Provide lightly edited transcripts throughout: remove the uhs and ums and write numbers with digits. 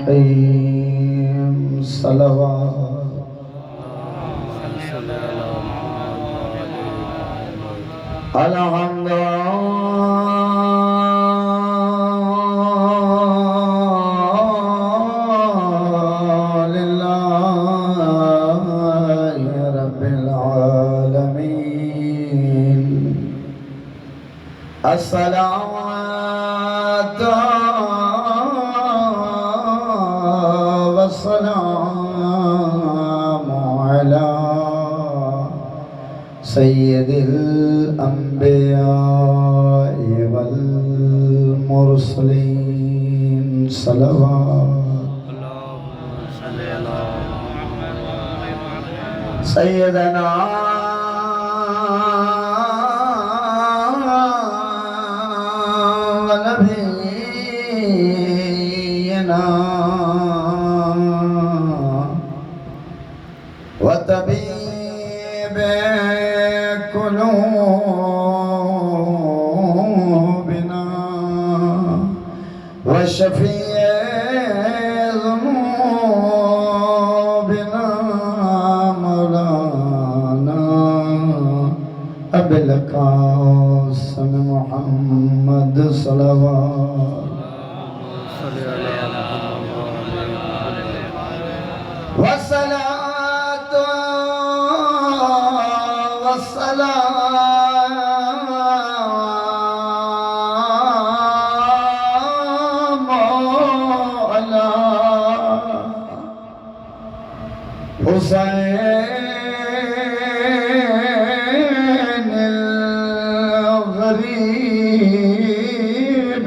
बिस्मिल्लाहिर्रहमानिर्रहीम सलवात अल्हम्दुलिल्लाहि रब्बिल आलमीन अस्सलातु वस्सलामु अला सय्यदिल अंबिया वल मुरसलीन सलवात सय्यदना व नबीना व तबीब قلوبنا وشفيع ذنوبنا مولانا أبي القاسم محمد صلوات والصلاة والسلام على حسين الغريب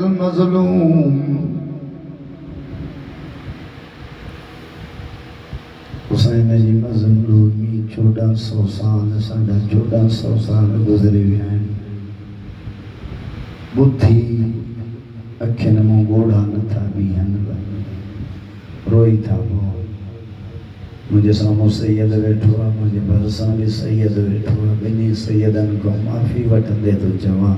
المظلوم हुसैन जी मज़लूमी 1400 साल साढ़ा 1400 साल गुजरे विया आहिनि बुद्धि अखियुनि मूं ॻोढ़ा नथा बीहनि रोई था पोइ मुंहिंजे साम्हूं सैयद वेठो आहे मुंहिंजे भरिसां बि सैयद वेठो आहे ॿिन्ही सैयदनि खां माफ़ी वठंदे थो चवां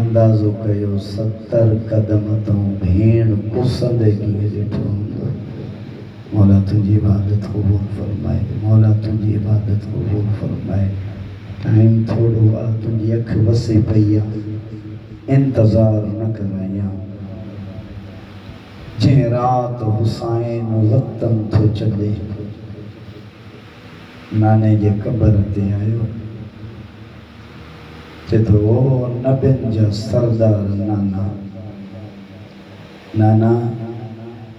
अंदाज़ो कयो 70 क़दम तां भेण कुसंदे कीअं ॾिठो हूंदो मौला तुझी इबादत कबूल फरमाए मौला तुझी इबादत कबूल फरमाए टाइम थोड़ो आहे तुझी अख वसे पई आहे इंतज़ार न कराया जंहिं राति हुसैन वतन थो छॾे नाने जे क़बर ते आयो चए थो ओ नबियुनि जा सरदार नाना नाना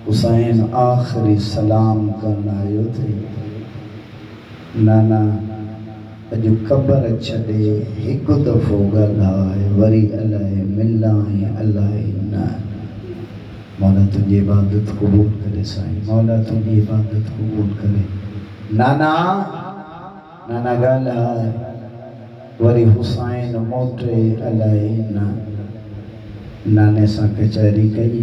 हुसैन आख़िरी सलाम करण आयो थे नाना अॼु क़बर छॾे हिकु दफ़ो ॻाल्हाए वरी अलाए मिलाए अलाए न मौला तुंहिंजी इबादत क़बूल करे साईं मौला तुंहिंजी इबादत क़बूल करे नाना नाना ॻाल्हाए वरी हुसैन मोटे अलाए न नाने सां कचहरी कई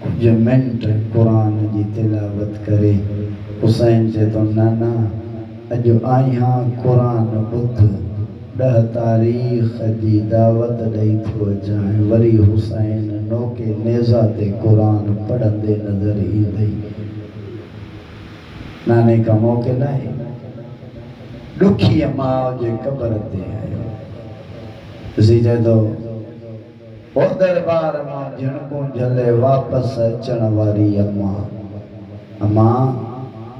कुछ मिनट कुरान जी तिलावत करे हुसैन चए थो नाना अॼु आहियां कुरान ॿुध 10 तारीख़ जी दावत ॾेई थो अचां वरी हुसैन नोके नेज़ा ते कुरान पढ़ंदे नज़र ईंदई नाने खां मोकिल आहे ॾुखी माउ जे क़बर ते आयो ॾिसी चए थो ओ दरबार मां झिणकूं झले वापसि अचण वारी अम्मा अम्मा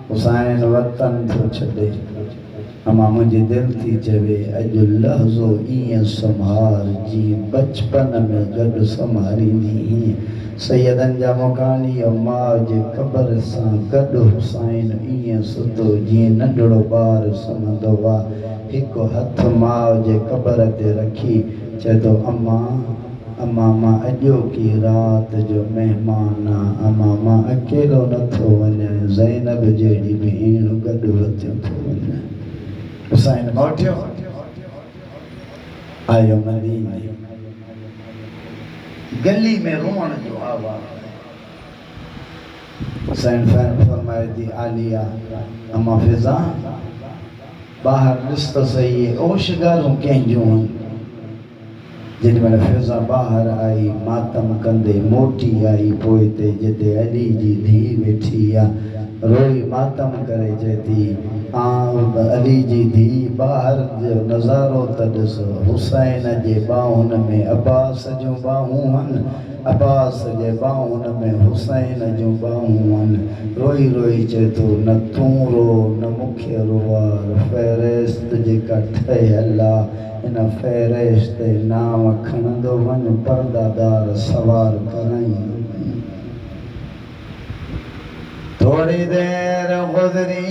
हुसैन वतन थो छॾे अम्मा मुंहिंजी दिलि थी चवे अॼु लहज़ो ईअं संभार जीअं बचपन में गॾु संभारींदी हीअं सैयदनि जा मुकानी माउ जे क़बर सां गॾु हुसैन ईअं सुतो जीअं नंढड़ो ॿार सुम्हंदो आहे हिकु हथु माउ जे क़बर ते रखी चए थो अम्मा अम्मा मां अॼोकी राति जो महिमान आहियां अम्मा मां अकेलो नथो वञां ज़ैनब जहिड़ी भेण गॾु वथियो थो वञां हुसैन मोटियो आयो मदीने गली में रोण जो आवाज़ सैन फैन फरमाए थी आलिया अम्मा फिजा बाहर रिश्तो सही है ओशगारों कंहिंजूं जिन में फिजा बाहर आई मातम कंदे मोटी आई पोइ ते जिते अली जी धी वेठी आ रोई मातम करे चेती अली जी धी बाहर जो नज़ारो त ॾिस हुसैन जे बाहुन में अब्बास जूं बाहूं आहिनि अब्बास जे बाहुन में हुसैन जूं बाहूं आहिनि रोई रोई चए थो न तूं रो न मूंखे रोवार फ़हिरिस्त जेका ठहियल आहे इन फ़हिरिस्त ते नाम खणंदो वञ परदादार सवार कराई थोड़ी देर गुज़री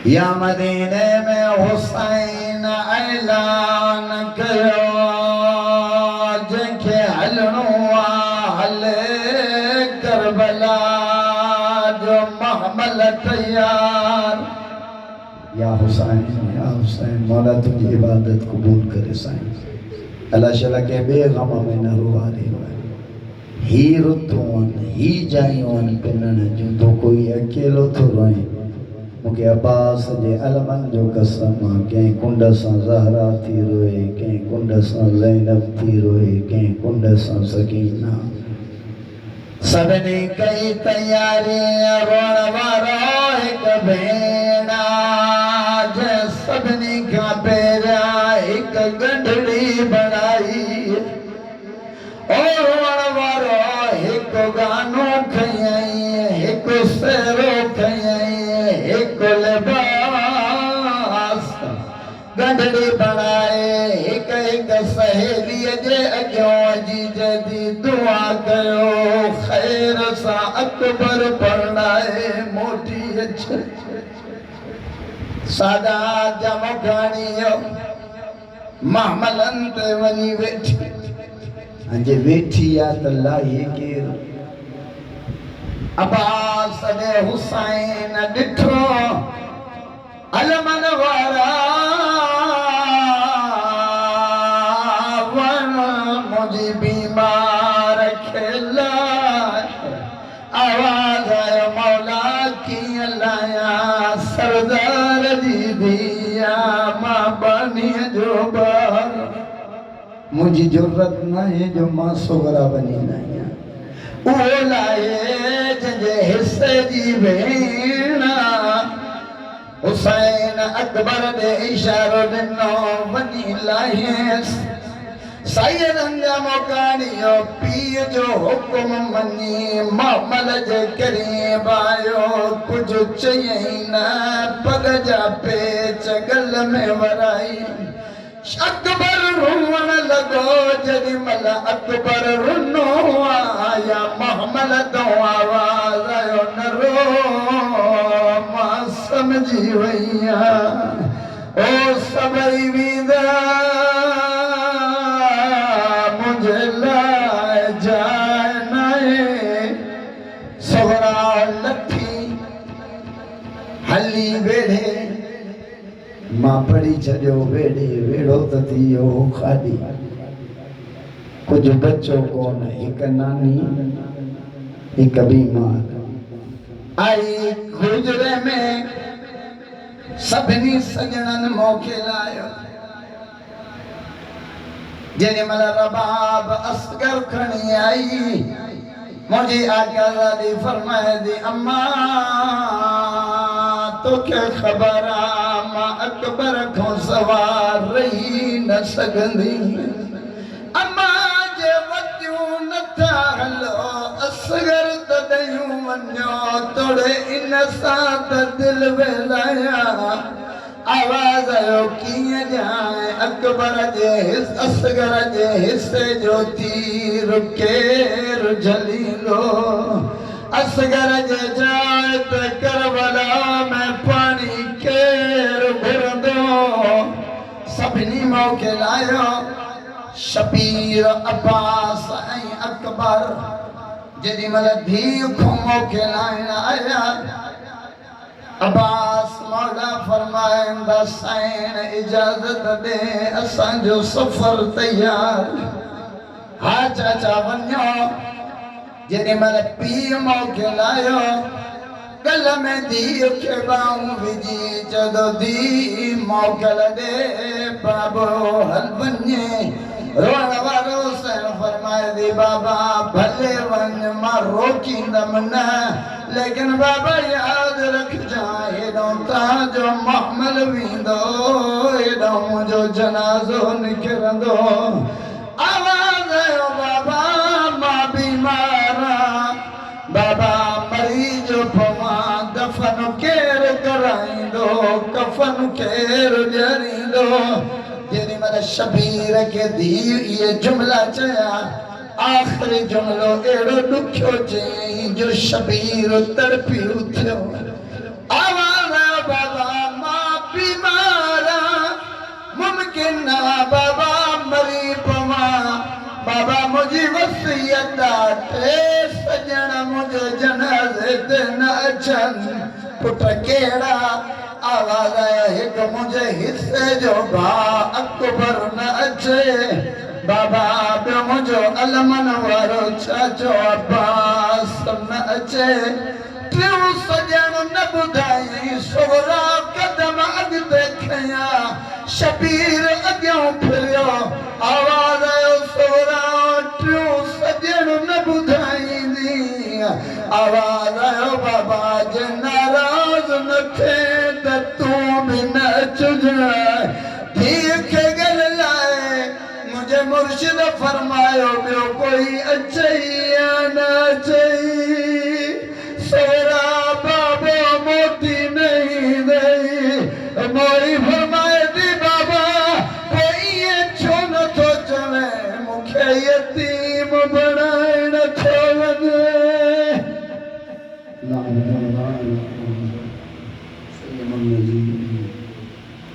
या मदीने में हुसैन ऐलान कयो जंहिंखे हलणो आहे हले करबला जो महमल तैयार या हुसैन मौला तुझी इबादत कबूल करे साईं अल्लाह शला के बे गम में न रुवारे ही रुतुन ही जायूं पिनन जो तो कोई अकेलो थो रोए मुके अब्बास जे अलमन जो कसम के कुंड सां ज़हरा थी रोए के कुंड सां ज़ैनब थी रोए के कुंड सां सकीना सबने कई तैयारी रोण वारो एक भेड़ा जे सबने का पेरा एक गंढड़ी बनाई और रोण वारो एक गानो खई एक सेरो खई एक लिबास गंढड़ी बनाए एक एक सहेली जे अॻियों जी जदी दुआ कयो खैर सा अकबर पढ़ाए मोटी अचे सादा जमखाणीअ महमलन ते वञी वेठी अजे वेठी आ त लाही केर अब्बास ने हुसैन ॾिठो अलमन वारा मुझी बीमार खेला आवाज आयो मौला कीअं लाया सरदार जी दिया मां बनी जो बार मुझी जरूरत न है जो मां सोगरा बनी न वो लाए जंहिंजे हिस्से जी भेण हुसैन अकबर ने इशारो ॾिनो वञी लाहेसि साईं जा मोकाणियो पीउ जो हुकुम मञी महमल जे क़रीब आयो कुझु चयई न पग जा पेच गल में वराई अकबर रुअण लॻो जेॾी महिल अकबर रुनो आया महमल तो आवाज़ आयो न रो मां समझी वई आहियां ओ सभई वेंदा मुंहिंजे लाइ जाइ नाहे सोहरा लथी हली वेड़े मां पढ़ी छॾियो वेड़े वेड़ो त थी वियो खाली कुछ बच्चों कोन हिक नानी हिक बीमार आई गुजरे में सभिनी सजणनि मौके लायो जेॾी महिल रबाब असगर खणी आई मुंहिंजी आकाज़ादी फरमाए थी अम्मा तोखे ख़बर आहे मां अकबर खां सवार रही न सघंदी अम्मा जे वटियूं नथा हलो असगर त ॾियूं वञो तोड़े इन सां त दिलि वेलाया आवाज़ आयो कीअं ॼाए अकबर जे असगर जे हिसे जो तीर केर झलींदो असगर जे जाइ ते करबला में पानी केर भरंदो सभिनी मौके लायो शबीर अब्बास ऐं अकबर जेॾी महिल धीउ खां मौके लाइण आया अब्बास मौला फरमाइंदा साइन इजाजत दे असांजो सफर तैयार। हा चाचा वञो। जेॾी महिल पीउ मौके लायो गल में धीअ खे ॿाहूं विझी चयो धी मोकिल ॾे बाबो हल वञे। रोअण वारो हुसैन फरमाए थी बाबा भले वञ मां रोकींदमि न लेकिन बाबा यादि रखजांइ हेॾो तव्हांजो महमल वेंदो हेॾो मुंहिंजो जनाज़ो निकिरंदो। आवाज़ आयो बाबा मां बीमार बाबा मरीज पवां दफन केर कराईंदो कफन केर ॾियरींदो। जेॾी महिल शबीर खे धीउ इहे जुमिला चया आख़िरी जुमिलो अहिड़ो ॾुखियो चयईं जो शबीर तड़पी उथियो। आवाज़ आयो बाबा मां बीमार मुमकिन न बाबा मरी पवां बाबा मुंहिंजी वसियत टे सॼण मुंहिंजे जनाज़े ते न अचनि। पुट कहिड़ा? आवाज़ आया हिकु मुंहिंजे हिसे जो भाउ अकबर न अचे बाबा ॿियो मुंहिंजो अलमन वारो चाचो अब्बास न अचे। टियों सॼण न ॿुधाई सोरा कदम अॻिते खयां शबीर अॻियां फिरियो। आवाज़ आयो सोरा टियों सॼण न ॿुधाईंदी। आवाज़ आयो बाबा जे नाराज़ न थिए त तूं बि न अचिजांइ। धीअ खे गल लाइ मुंहिंजे मुर्शिद फरमायो ॿियो कोई अचई या न अचई। सोरा बाबो मोती नहीं दई मोरी फरमाए थी बाबा कोई छो नथो चवे मूंखे यतीम बणा